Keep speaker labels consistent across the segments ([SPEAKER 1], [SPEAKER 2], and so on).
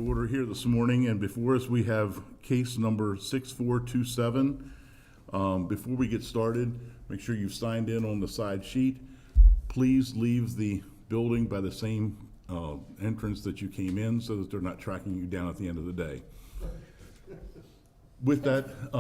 [SPEAKER 1] Order here this morning, and before us we have case number 6427. Before we get started, make sure you've signed in on the side sheet. Please leave the building by the same entrance that you came in so that they're not tracking you down at the end of the day. With that,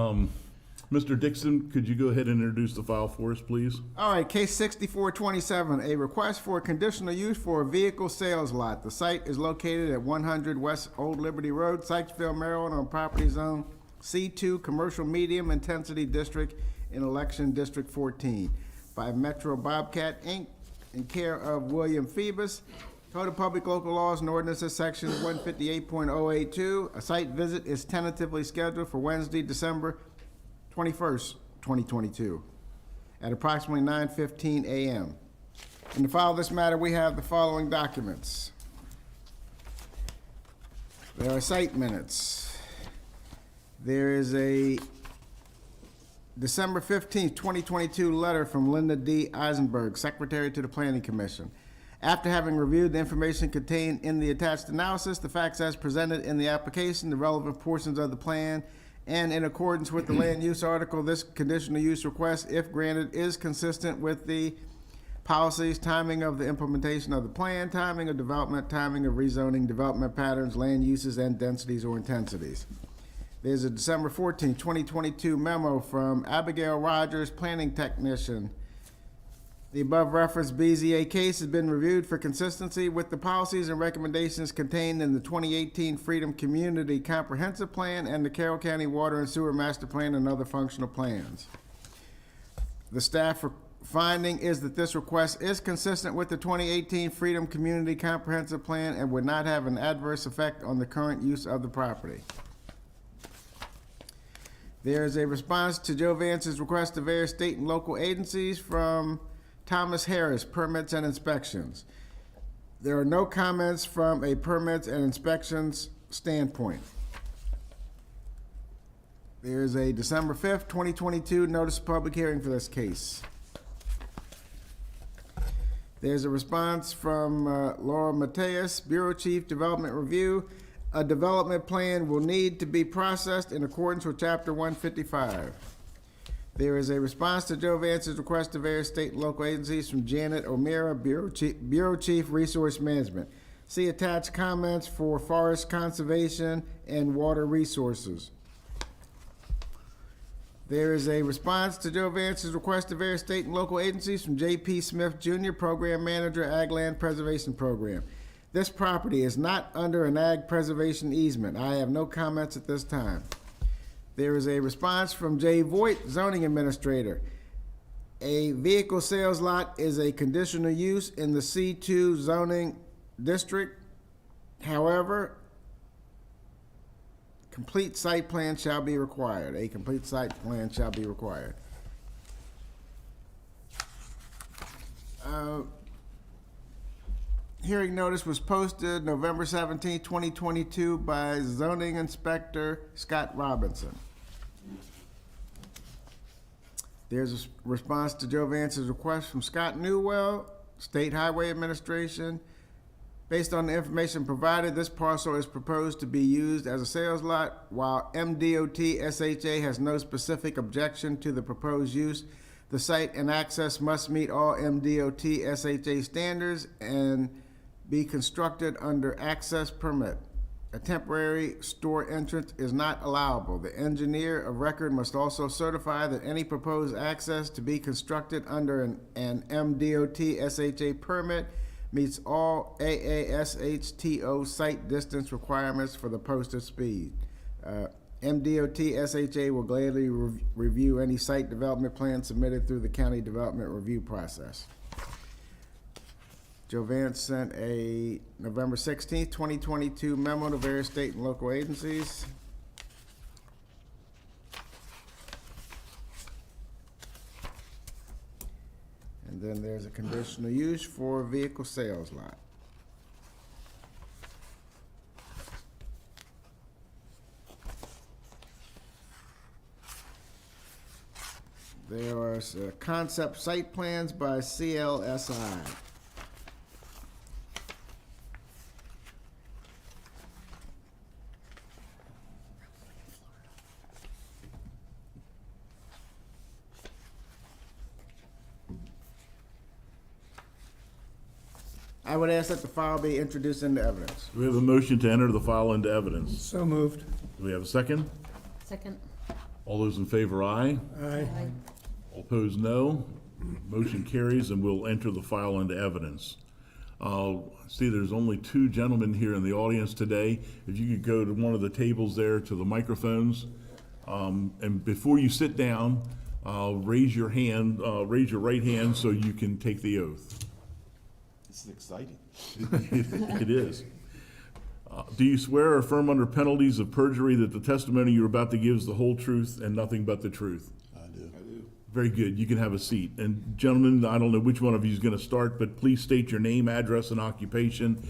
[SPEAKER 1] Mr. Dixon, could you go ahead and introduce the file for us, please?
[SPEAKER 2] All right, case 6427, a request for conditional use for a vehicle sales lot. The site is located at 100 West Old Liberty Road, Sykesville, Maryland, on property zone C2 Commercial Medium Intensity District in Election District 14 by Metro Bobcat, Inc., in care of William Phoebus. Code of Public Local Laws and Ordinances, Section 158.082. A site visit is tentatively scheduled for Wednesday, December 21st, 2022, at approximately 9:15 a.m. In the file of this matter, we have the following documents. There are site minutes. There is a December 15th, 2022 letter from Linda D. Eisenberg, Secretary to the Planning Commission. After having reviewed the information contained in the attached analysis, the facts as presented in the application, the relevant portions of the plan, and in accordance with the land use article, this conditional use request, if granted, is consistent with the policies, timing of the implementation of the plan, timing of development, timing of rezoning, development patterns, land uses, and densities or intensities. There's a December 14, 2022 memo from Abigail Rogers, planning technician. The above referenced BZA case has been reviewed for consistency with the policies and recommendations contained in the 2018 Freedom Community Comprehensive Plan and the Carroll County Water and Sewer Master Plan and other functional plans. The staff finding is that this request is consistent with the 2018 Freedom Community Comprehensive Plan and would not have an adverse effect on the current use of the property. There is a response to Joe Vance's request to various state and local agencies from Thomas Harris, Permits and Inspections. There are no comments from a permits and inspections standpoint. There is a December 5th, 2022 notice of public hearing for this case. There's a response from Laura Mateus, Bureau Chief, Development Review. A development plan will need to be processed in accordance with Chapter 155. There is a response to Joe Vance's request to various state and local agencies from Janet O'Meara, Bureau Chief, Resource Management. See attached comments for forest conservation and water resources. There is a response to Joe Vance's request to various state and local agencies from J.P. Smith Jr., Program Manager, Ag Land Preservation Program. This property is not under an ag preservation easement. I have no comments at this time. There is a response from Jay Voigt, Zoning Administrator. A vehicle sales lot is a conditional use in the C2 zoning district. However, complete site plan shall be required. A complete site plan shall be required. Hearing notice was posted November 17, 2022 by Zoning Inspector Scott Robinson. There's a response to Joe Vance's request from Scott Newell, State Highway Administration. Based on the information provided, this parcel is proposed to be used as a sales lot. While MDOT SHA has no specific objection to the proposed use, the site and access must meet all MDOT SHA standards and be constructed under access permit. A temporary store entrance is not allowable. The engineer of record must also certify that any proposed access to be constructed under an MDOT SHA permit meets all AASHTO site distance requirements for the posted speed. MDOT SHA will gladly review any site development plan submitted through the county development review process. Joe Vance sent a November 16th, 2022 memo to various state and local agencies. And then there's a conditional use for a vehicle sales lot. There are concept site plans by CLSI. I would ask that the file be introduced into evidence.
[SPEAKER 1] Do we have a motion to enter the file into evidence?
[SPEAKER 3] So moved.
[SPEAKER 1] Do we have a second?
[SPEAKER 4] Second.
[SPEAKER 1] All those in favor, aye.
[SPEAKER 3] Aye.
[SPEAKER 1] All opposed, no. Motion carries, and we'll enter the file into evidence. See, there's only two gentlemen here in the audience today. If you could go to one of the tables there to the microphones. And before you sit down, raise your hand, raise your right hand so you can take the oath.
[SPEAKER 5] This is exciting.
[SPEAKER 1] It is. Do you swear or affirm under penalties of perjury that the testimony you're about to give is the whole truth and nothing but the truth?
[SPEAKER 5] I do.
[SPEAKER 1] Very good. You can have a seat. And gentlemen, I don't know which one of you is going to start, but please state your name, address, and occupation,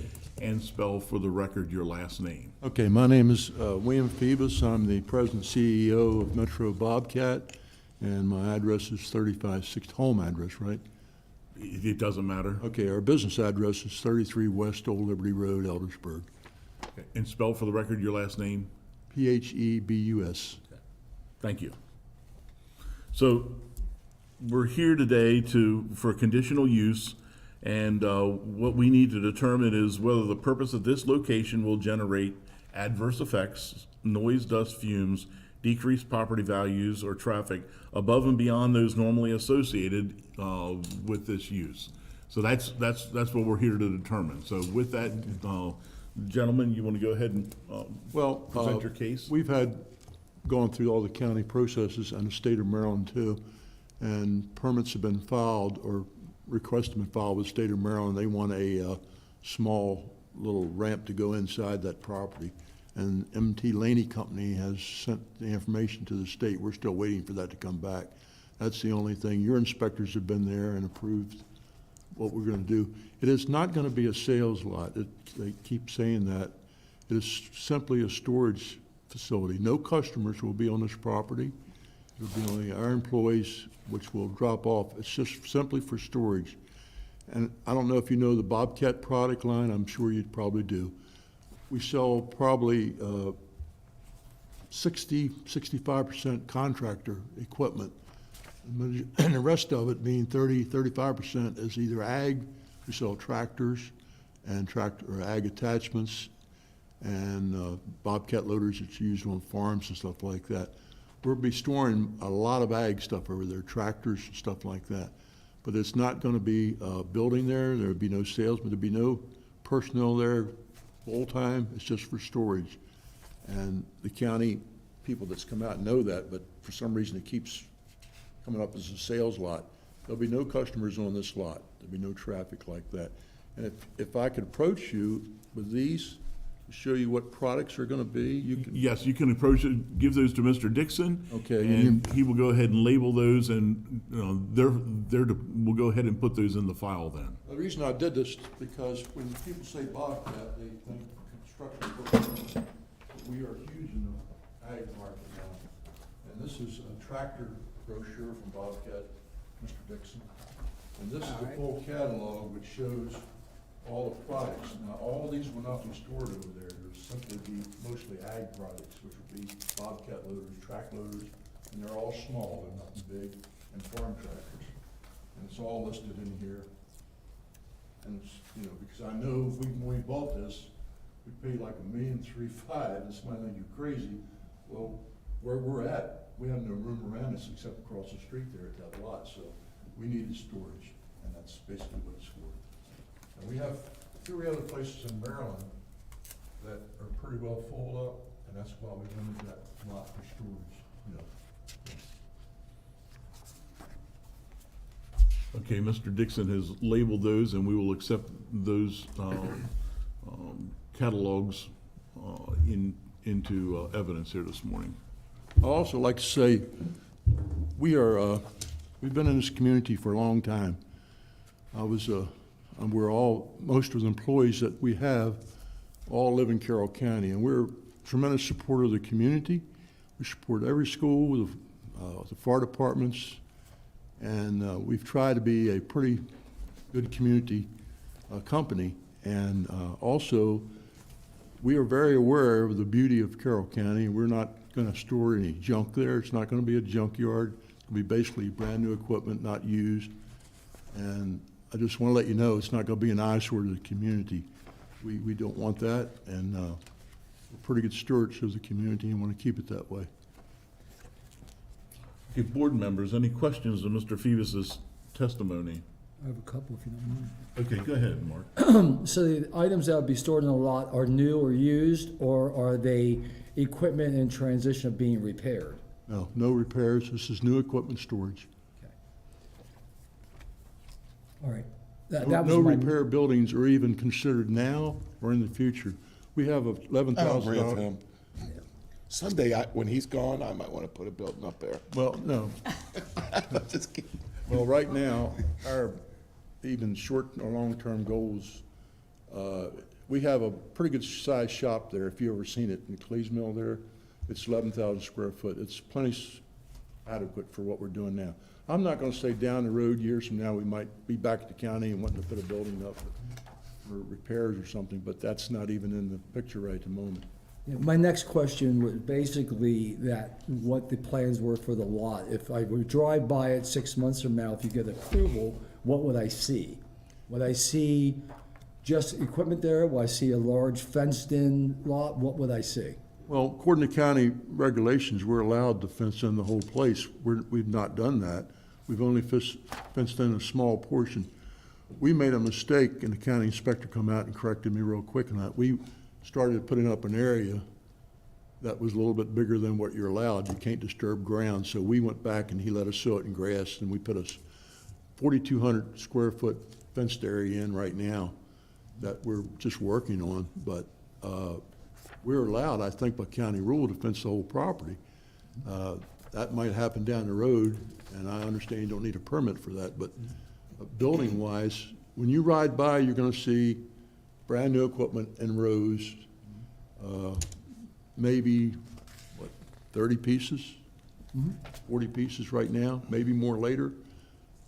[SPEAKER 1] and spell for the record your last name.
[SPEAKER 6] Okay, my name is William Phoebus. I'm the president CEO of Metro Bobcat, and my address is 3560, home address, right?
[SPEAKER 1] It doesn't matter.
[SPEAKER 6] Okay, our business address is 33 West Old Liberty Road, Eldersburg.
[SPEAKER 1] And spell for the record your last name.
[SPEAKER 6] Phebus.
[SPEAKER 1] Thank you. So we're here today for conditional use, and what we need to determine is whether the purpose of this location will generate adverse effects, noise, dust, fumes, decreased property values, or traffic above and beyond those normally associated with this use. So that's what we're here to determine. So with that, gentlemen, you want to go ahead and present your case?
[SPEAKER 6] We've gone through all the county processes and the state of Maryland too, and permits have been filed or requests have been filed with the state of Maryland. They want a small little ramp to go inside that property. And M.T. Laney Company has sent the information to the state. We're still waiting for that to come back. That's the only thing. Your inspectors have been there and approved what we're going to do. It is not going to be a sales lot. They keep saying that. It is simply a storage facility. No customers will be on this property. It'll be only our employees, which will drop off. It's just simply for storage. And I don't know if you know the Bobcat product line. I'm sure you probably do. We sell probably 65% contractor equipment. And the rest of it being 35% is either ag. We sell tractors and ag attachments and Bobcat loaders that's used on farms and stuff like that. We'll be storing a lot of ag stuff over there, tractors and stuff like that. But it's not going to be building there. There'll be no sales, but there'll be no personnel there full time. It's just for storage. And the county people that's come out know that, but for some reason it keeps coming up as a sales lot. There'll be no customers on this lot. There'll be no traffic like that. And if I could approach you with these, show you what products are going to be, you can.
[SPEAKER 1] Yes, you can approach it, give those to Mr. Dixon.
[SPEAKER 6] Okay,
[SPEAKER 1] And he will go ahead and label those, and, we'll go ahead and put those in the file then.
[SPEAKER 6] The reason I did this is because when people say Bobcat, they think construction equipment. We are huge in the ag market now. And this is a tractor brochure from Bobcat, Mr. Dixon. And this is the full catalog which shows all the products. Now, all these will not be stored over there. There'll simply be mostly ag products, which would be Bobcat loaders, track loaders, and they're all small, they're nothing big, and farm tractors. And it's all listed in here. And it's, because I know when we bought this, we paid like $1,350,000, and somebody think you're crazy. Well, where we're at, we have no room around us except across the street there at that lot, so we needed storage, and that's basically what it's for. And we have 3 other places in Maryland that are pretty well full up, and that's why we wanted that lot for storage,
[SPEAKER 1] Okay, Mr. Dixon has labeled those, and we will accept those catalogs into evidence here this morning.
[SPEAKER 6] I'd also like to say, we've been in this community for a long time. Most of the employees that we have all live in Carroll County, and we're a tremendous supporter of the community. We support every school, the fire departments, and we've tried to be a pretty good community company. And also, we are very aware of the beauty of Carroll County. We're not going to store any junk there. It's not going to be a junkyard. It'll be basically brand new equipment, not used. And
[SPEAKER 3] I just want to let you know, it's not going to be an eyesore to the community. We don't want that, and we're pretty good stewards of the community and want to keep it that way.
[SPEAKER 1] Okay, board members, any questions of Mr. Phoebus's testimony?
[SPEAKER 4] I have a couple, if you don't mind.
[SPEAKER 1] Okay, go ahead, Mark.
[SPEAKER 4] So the items that would be stored in the lot are new or used, or are they equipment in transition of being repaired?
[SPEAKER 3] No, no repairs. This is new equipment storage.
[SPEAKER 4] Okay. All right. That
[SPEAKER 3] No
[SPEAKER 4] was my.
[SPEAKER 3] repair buildings are even considered now or in the future. We have a
[SPEAKER 5] I don't
[SPEAKER 3] $11,000.
[SPEAKER 5] agree with him. Someday, when he's gone, I might want to put a building up there.
[SPEAKER 3] Well, no.
[SPEAKER 5] Just kidding.
[SPEAKER 3] Well, right now, our even short or long-term goals, we have a pretty good sized shop there, if you've ever seen it, in Cleese Mill there. It's 11,000 square foot. It's plenty adequate for what we're doing now. I'm not gonna say down the road, years from now, we might be back at the county and wanting to put a building up for repairs or something, but that's not even in the picture right at the moment.
[SPEAKER 4] Yeah, my next question was basically that, what the plans were for the lot. If I would drive by it 6 months from now, if you get approval, what would I see? Would I see just equipment there? Would I see a large fenced-in lot? What would I see?
[SPEAKER 3] Well, according to county regulations, we're allowed to fence in the whole place. We've not done that. We've only fenced in a small portion. We made a mistake, and the county inspector come out and corrected me real quick on that. We started putting up an area that was a little bit bigger than what you're allowed. You can't disturb ground, so we went back and he let us sow it in grass, and we put a 4,200 square foot fenced area in right now that we're just working on, but we're allowed, I think, by county rule to fence the whole property. That might happen down the road, and I understand you don't need a permit for that, but building-wise, when you ride by, you're gonna see brand-new equipment in rows, maybe, 30 pieces? 40 pieces right now, maybe more later.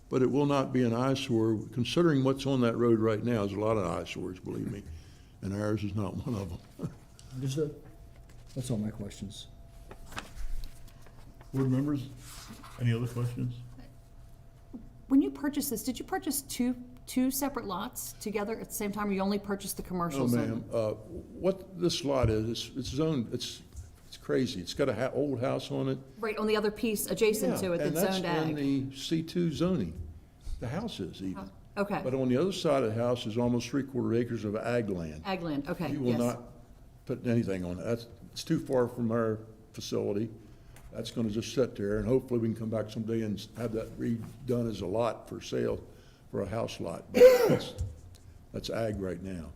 [SPEAKER 3] But it will not be an eyesore, considering what's on that road right now. There's a lot of eyesores, believe me, and ours is not one of them.
[SPEAKER 4] Understood? That's all my questions.
[SPEAKER 1] Board members, any other questions?
[SPEAKER 7] When you purchased this, did you purchase two separate lots together at the same time, or you only purchased the commercial
[SPEAKER 3] No,
[SPEAKER 7] zone?
[SPEAKER 3] ma'am, what this lot is, it's zoned, it's crazy. It's got a old house on it.
[SPEAKER 7] Right, on the other piece adjacent to it
[SPEAKER 3] Yeah,
[SPEAKER 7] that's zoned
[SPEAKER 3] And that's
[SPEAKER 7] ag?
[SPEAKER 3] in the C2 zoning. The house is even.
[SPEAKER 7] Okay,
[SPEAKER 3] But on the other side of the house is almost 3/4 acres of ag land.
[SPEAKER 7] ag land, okay,
[SPEAKER 3] We will
[SPEAKER 7] yes.
[SPEAKER 3] not put anything on it. It's too far from our facility. That's gonna just sit there, and hopefully we can come back someday and have that redone as a lot for sale, for a house lot. But that's ag right now,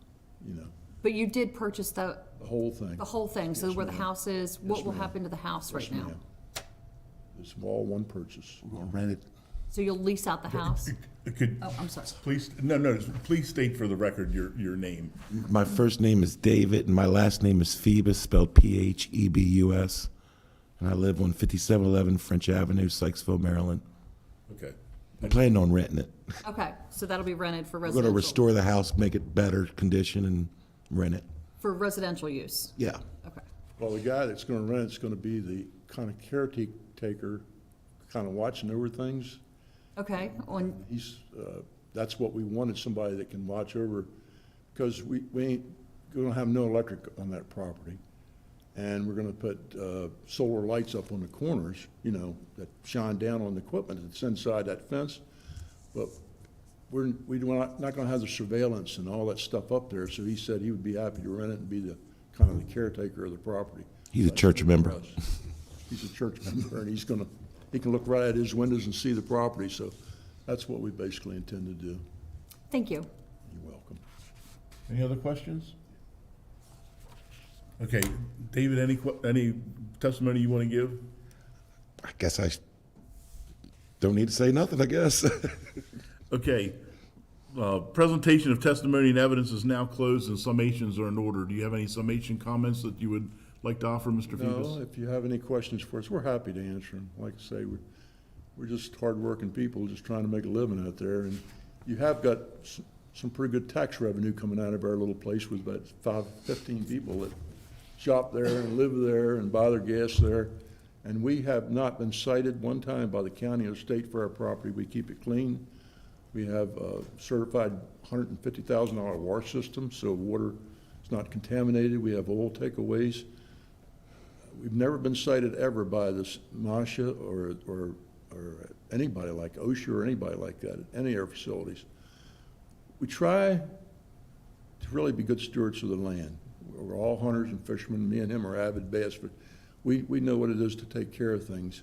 [SPEAKER 3] you know,
[SPEAKER 7] But you did purchase the
[SPEAKER 3] whole thing.
[SPEAKER 7] whole thing, so
[SPEAKER 3] Yes,
[SPEAKER 7] where the
[SPEAKER 3] ma'am.
[SPEAKER 7] house is, what
[SPEAKER 3] Yes,
[SPEAKER 7] will
[SPEAKER 3] ma'am.
[SPEAKER 7] happen to the house right
[SPEAKER 3] Yes,
[SPEAKER 7] now?
[SPEAKER 3] ma'am. It's all one purchase.
[SPEAKER 5] We're gonna rent it.
[SPEAKER 7] So you'll lease out the house?
[SPEAKER 1] Could,
[SPEAKER 7] Oh, I'm sorry.
[SPEAKER 1] please, please state for the record your name.
[SPEAKER 5] My first name is David, and my last name is Phoebus, spelled Phebus. And I live on 5711 French Avenue, Sykesville, Maryland.
[SPEAKER 1] Okay.
[SPEAKER 5] I'm planning on renting it.
[SPEAKER 7] Okay, so that'll be rented for
[SPEAKER 5] We're
[SPEAKER 7] residential?
[SPEAKER 5] gonna restore the house, make it better condition, and rent it.
[SPEAKER 7] For residential use?
[SPEAKER 5] Yeah.
[SPEAKER 7] Okay,
[SPEAKER 3] Well, the guy that's gonna rent it's gonna be the kind of caretaker, kind of watching over things.
[SPEAKER 7] okay, on,
[SPEAKER 3] He's, that's what we wanted, somebody that can watch over, because we ain't gonna have no electric on that property. And we're gonna put, solar lights up on the corners, you know, that shine down on the equipment that's inside that fence. But we're not gonna have the surveillance and all that stuff up there, so he said he would be happy to rent it and be the, kind of the caretaker of the property.
[SPEAKER 5] He's a church member.
[SPEAKER 3] He's a church member, and he can look right at his windows and see the property, so that's what we basically intend to do.
[SPEAKER 7] thank you.
[SPEAKER 3] You're welcome.
[SPEAKER 1] Any other questions? Okay, David, any testimony you want to give?
[SPEAKER 5] I guess I don't need to say nothing, I guess.
[SPEAKER 1] Okay, presentation of testimony and evidence is now closed and summations are in order. Do you have any summation comments that you would like to offer, Mr.
[SPEAKER 3] No,
[SPEAKER 1] Phoebus?
[SPEAKER 3] if you have any questions for us, we're happy to answer them. Like I say, we're just hardworking people, just trying to make a living out there. And you have got some pretty good tax revenue coming out of our little place with about 15 people that shop there and live there and buy their gas there. And we have not been cited one time by the county or state for our property. We keep it clean. We have a certified $150,000 water system, so water is not contaminated. We have oil takeaways. We've never been cited ever by this MASHA or anybody like OSHA or anybody like that at any of our facilities. We try to really be good stewards of the land. We're all hunters and fishermen. Me and him are avid bass, but we know what it is to take care of things.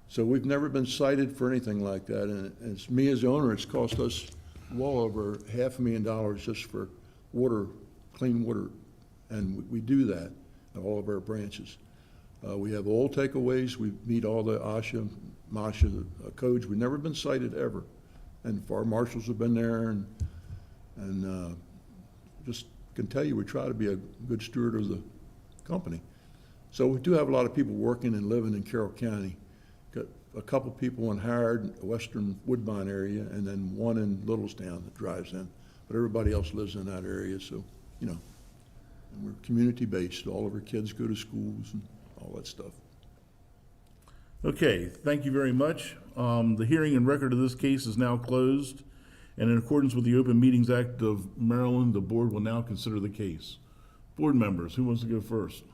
[SPEAKER 3] So we've never been cited for anything like that, and it's me as the owner, it's cost us well over $500,000 just for water, clean water, and we do that at all of our branches. We have oil takeaways, we meet all the OSHA, MASHA codes, we've never been cited ever. And fire marshals have been there, and just can tell you, we try to be a good steward of the company. So we do have a lot of people working and living in Carroll County. Got a couple people in Howard, western Woodbine area, and then one in Littlestown that drives in. But everybody else lives in that area, so, you know, and we're community-based. All of our kids go to schools and all that stuff.
[SPEAKER 1] Okay, thank you very much. The hearing and record of this case is now closed, and in accordance with the Open Meetings Act of Maryland, the board will now consider the case. Board members, who wants to go first?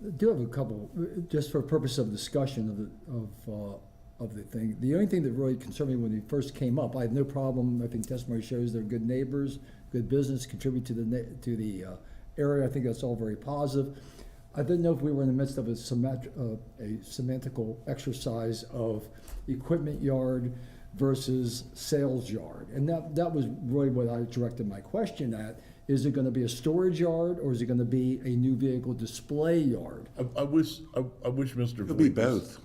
[SPEAKER 4] I do have a couple, just for purpose of discussion of the thing. The only thing that really concerned me when it first came up, I have no problem. I think testimony shows they're good neighbors, good business, contribute to the area. I think that's all very positive. I didn't know if we were in the midst of a semantical exercise of equipment yard versus sales yard. And that was really what I directed my question at. Is it gonna be a storage yard, or is it gonna be a new vehicle display yard?
[SPEAKER 1] I wish Mr. Voigt.
[SPEAKER 5] It'll be
[SPEAKER 1] was-
[SPEAKER 5] both.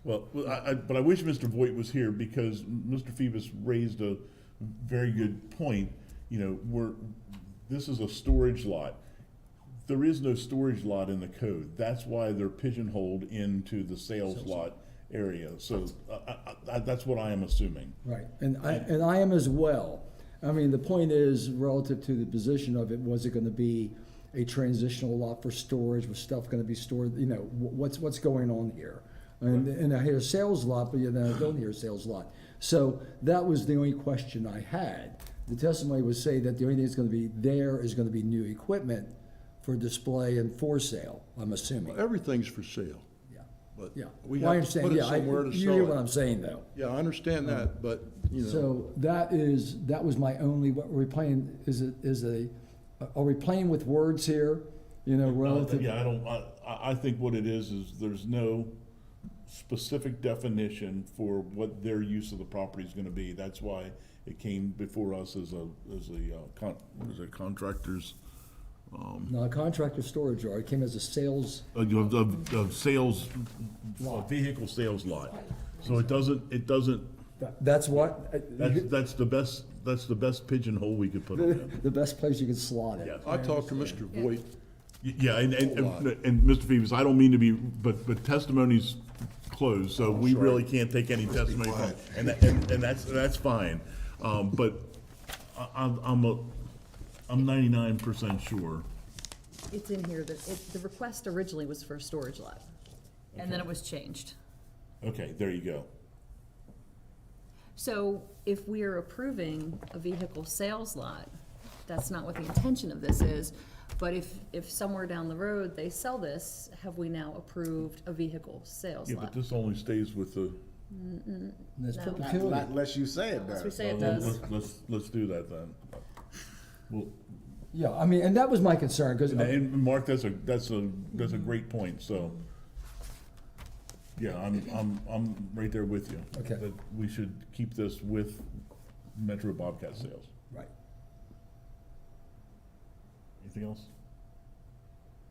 [SPEAKER 1] Well, but I wish Mr. Voigt was here, because Mr. Phoebus raised a very good point. You know, this is a storage lot. There is no storage lot in the code. That's why they're pigeonholed into the sales lot area. So that's what I am assuming.
[SPEAKER 4] Right, and I am as well. I mean, the point is, relative to the position of it, was it gonna be a transitional lot for storage, was stuff gonna be stored, you know, what's going on here? And I hear sales lot, but then I don't hear sales lot. So that was the only question I had. The testimony would say that the only thing that's gonna be there is gonna be new equipment for display and for sale, I'm assuming.
[SPEAKER 3] Well, everything's for sale,
[SPEAKER 4] Yeah,
[SPEAKER 3] but
[SPEAKER 4] yeah.
[SPEAKER 3] we
[SPEAKER 4] Well, I
[SPEAKER 3] have to
[SPEAKER 4] understand,
[SPEAKER 3] put it
[SPEAKER 4] yeah,
[SPEAKER 3] somewhere to
[SPEAKER 4] you
[SPEAKER 3] sell
[SPEAKER 4] hear
[SPEAKER 3] it.
[SPEAKER 4] what I'm saying, though.
[SPEAKER 3] Yeah, I understand that, but, you know.
[SPEAKER 4] So that was my only, what we're playing, are we playing with words here? You know, relative?
[SPEAKER 1] Yeah, I think what it is there's no specific definition for what their use of the property is gonna be. That's why it came before us as a contractors,
[SPEAKER 4] No, a contractor storage yard, it came as a sales,
[SPEAKER 1] of sales, a vehicle sales lot. So it doesn't,
[SPEAKER 4] that's what?
[SPEAKER 1] that's the best pigeonhole we could put on it.
[SPEAKER 4] The best place you could slot it.
[SPEAKER 1] Yes.
[SPEAKER 3] I talked to Mr. Voigt.
[SPEAKER 1] Yeah, and Mr. Phoebus, I don't mean to be, but testimony's closed, so we really can't take any testimony from, and that's fine. But I'm 99% sure.
[SPEAKER 7] It's in here that the request originally was for a storage lot, and then it was changed.
[SPEAKER 1] Okay, there you go.
[SPEAKER 7] So if we are approving a vehicle sales lot, that's not what the intention of this is. But if somewhere down the road they sell this, have we now approved a vehicle sales
[SPEAKER 1] Yeah, but
[SPEAKER 7] lot?
[SPEAKER 1] this only stays with the,
[SPEAKER 4] That's
[SPEAKER 7] No.
[SPEAKER 4] perpetuity.
[SPEAKER 2] Not unless you say it
[SPEAKER 7] Unless we
[SPEAKER 2] does.
[SPEAKER 7] say it does.
[SPEAKER 1] let's do that then. Well,
[SPEAKER 4] Yeah, I mean, and that was my concern, because,
[SPEAKER 1] and Mark, that's a great point, so. Yeah, I'm right there with you.
[SPEAKER 4] Okay.
[SPEAKER 1] That we should keep this with Metro Bobcat sales.
[SPEAKER 4] right.
[SPEAKER 1] Anything else?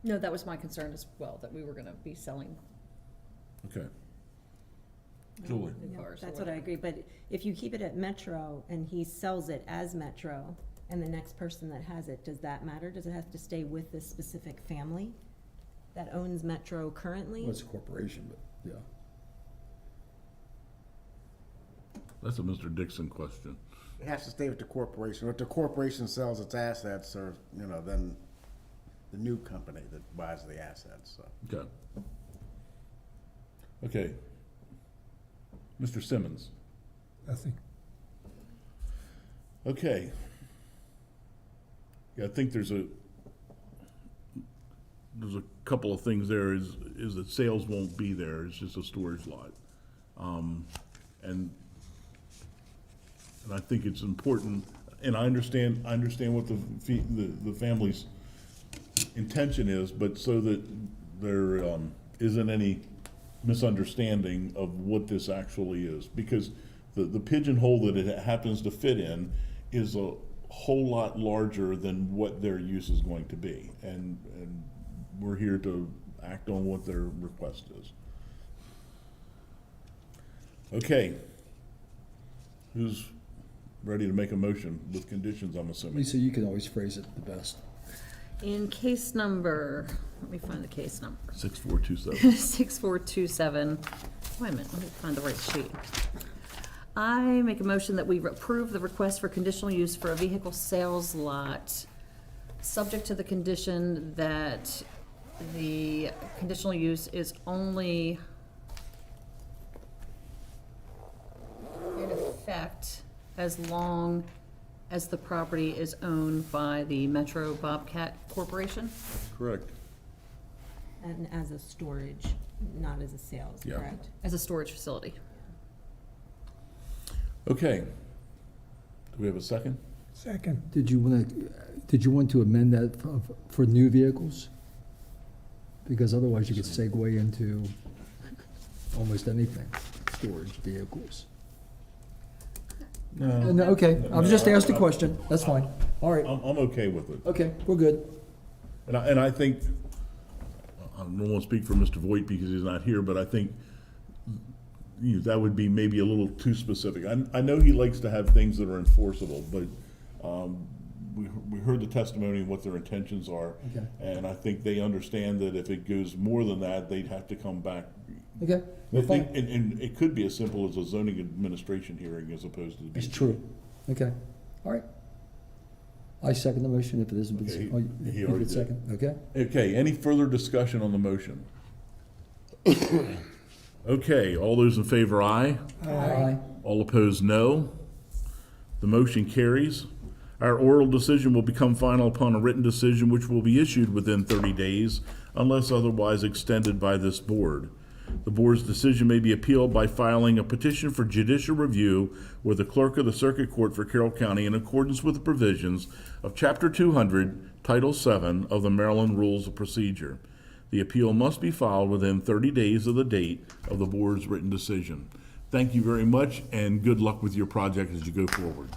[SPEAKER 7] No, that was my concern as well, that we were gonna be selling
[SPEAKER 1] Okay. Julie?
[SPEAKER 7] new
[SPEAKER 8] Yeah,
[SPEAKER 7] cars. or
[SPEAKER 8] that's what I
[SPEAKER 7] whatever.
[SPEAKER 8] agree, but if you keep it at Metro and he sells it as Metro, and the next person that has it, does that matter? Does it have to stay with this specific family that owns Metro currently?
[SPEAKER 4] Well, it's a corporation, but, yeah.
[SPEAKER 1] That's a Mr. Dixon question.
[SPEAKER 2] It has to stay with the corporation. If the corporation sells its assets, or, you know, then the new company that buys the assets, so.
[SPEAKER 1] Okay. Okay. Mr. Simmons?
[SPEAKER 9] Nothing.
[SPEAKER 1] Okay. Yeah, I think there's a couple of things there is that sales won't be there, it's just a storage lot. And I think it's important, and I understand what the family's intention is, but so that there isn't any misunderstanding of what this actually is. Because the pigeonhole that it happens to fit in is a whole lot larger than what their use is going to be. And we're here to act on what their request is. Okay. Who's ready to make a motion with conditions, I'm assuming?
[SPEAKER 4] Lisa, you can always phrase it the best.
[SPEAKER 7] In case number, let me find the case number.
[SPEAKER 1] 6427.
[SPEAKER 7] 6427. Wait a minute, let me find the right sheet. I make a motion that we approve the request for conditional use for a vehicle sales lot, subject to the condition that the conditional use is only in effect as long as the property is owned by the Metro Bobcat Corporation.
[SPEAKER 1] Correct.
[SPEAKER 8] And as a storage, not as a sales,
[SPEAKER 1] Yeah.
[SPEAKER 8] correct?
[SPEAKER 7] As a storage facility.
[SPEAKER 1] Okay. Do we have a second?
[SPEAKER 9] Second.
[SPEAKER 4] Did you want to amend that for new vehicles? Because otherwise you could segue into almost anything, storage vehicles. No, okay, I was just asked a question, that's fine, all right,
[SPEAKER 1] I'm okay with it.
[SPEAKER 4] okay, we're good.
[SPEAKER 1] And I think, I don't want to speak for Mr. Voigt because he's not here, but I think that would be maybe a little too specific. I know he likes to have things that are enforceable, but we heard the testimony and what their intentions are.
[SPEAKER 4] Okay.
[SPEAKER 1] And I think they understand that if it goes more than that, they'd have to come back.
[SPEAKER 4] Okay,
[SPEAKER 1] I
[SPEAKER 4] we're
[SPEAKER 1] think,
[SPEAKER 4] fine,
[SPEAKER 1] and it could be as simple as a zoning administration hearing as opposed to. the
[SPEAKER 4] it's
[SPEAKER 1] BZA.
[SPEAKER 4] true, okay, all right. I second the motion if it isn't been,
[SPEAKER 1] Okay,
[SPEAKER 4] oh,
[SPEAKER 1] he
[SPEAKER 4] you
[SPEAKER 1] already
[SPEAKER 4] did
[SPEAKER 1] did.
[SPEAKER 4] second, okay?
[SPEAKER 1] Okay, any further discussion on the motion? Okay, all those in favor, aye.
[SPEAKER 4] Aye.
[SPEAKER 1] All opposed, no. The motion carries. Our oral decision will become final upon a written decision which will be issued within 30 days unless otherwise extended by this board. The board's decision may be appealed by filing a petition for judicial review with the clerk of the circuit court for Carroll County in accordance with the provisions of Chapter 200, Title 7 of the Maryland Rules of Procedure. The appeal must be filed within 30 days of the date of the board's written decision. Thank you very much, and good luck with your project as you go forward.